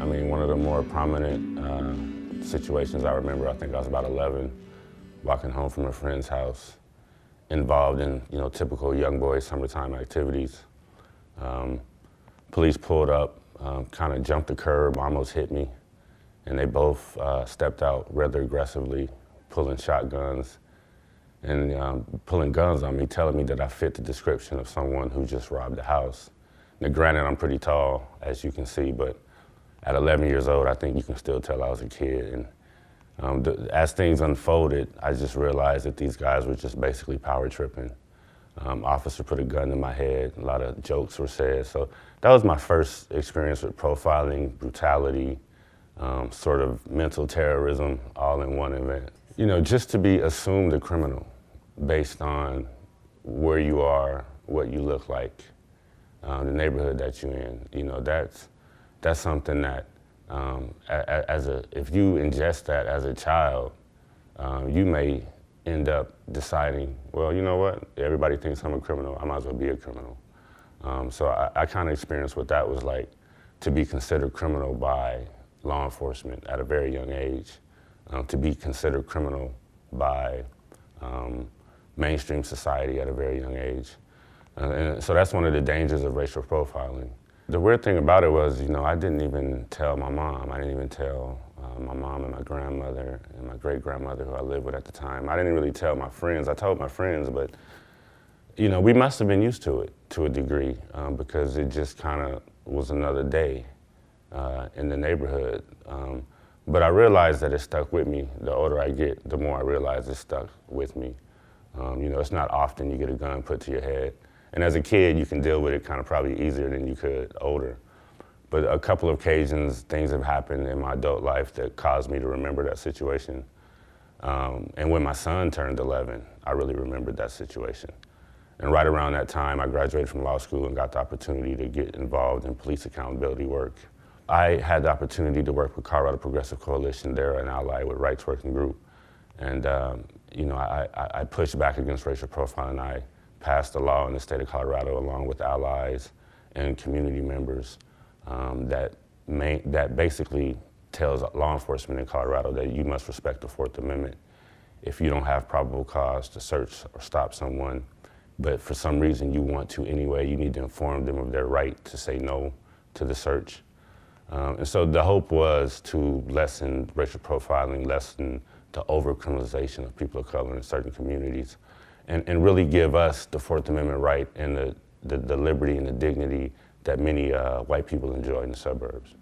I mean, one of the more prominent situations I remember, I think I was about 11, walking home from a friend's house, involved in, typical young boy summertime activities. Police pulled up, kind of jumped the curb, almost hit me, and they both stepped out rather aggressively, pulling shotguns and pulling guns on me, telling me that I fit the description of someone who just robbed a house. Now, granted, I'm pretty tall, as you can see, but at 11 years old, I think you can still tell I was a kid. And as things unfolded, I just realized that these guys were just basically power tripping. Officer put a gun in my head, a lot of jokes were said. So that was my first experience with profiling, brutality, sort of mental terrorism, all in one event. Just to be assumed a criminal based on where you are, what you look like, the neighborhood that you're in, that's something that, if you ingest that as a child, you may end up deciding, well, you know what? Everybody thinks I'm a criminal. I might as well be a criminal. So I kind of experienced what that was like, to be considered criminal by law enforcement at a very young age, to be considered criminal by mainstream society at a very young age. And so that's one of the dangers of racial profiling. The weird thing about it was, I didn't even tell my mom. I didn't even tell my mom and my grandmother and my great-grandmother who I lived with at the time. I didn't really tell my friends. I told my friends, but we must have been used to it to a degree, because it just kind of was another day in the neighborhood. But I realized that it stuck with me. The older I get, the more I realize it stuck with me. It's not often you get a gun put to your head. And as a kid, you can deal with it kind of probably easier than you could older. But a couple of occasions, things have happened in my adult life that caused me to remember that situation. And when my son turned 11, I really remembered that situation. And right around that time, I graduated from law school and got the opportunity to get involved in police accountability work. I had the opportunity to work with Colorado Progressive Coalition. They're an ally with Rights Working Group. And I pushed back against racial profiling. I passed a law in the state of Colorado along with allies and community members that basically tells law enforcement in Colorado that you must respect the Fourth Amendment. If you don't have probable cause to search or stop someone, but for some reason you want to anyway, you need to inform them of their right to say no to the search. And so the hope was to lessen racial profiling, lessen the over-criminalization of people of color in certain communities, and really give us the Fourth Amendment right and the liberty and the dignity that many white people enjoy in the suburbs.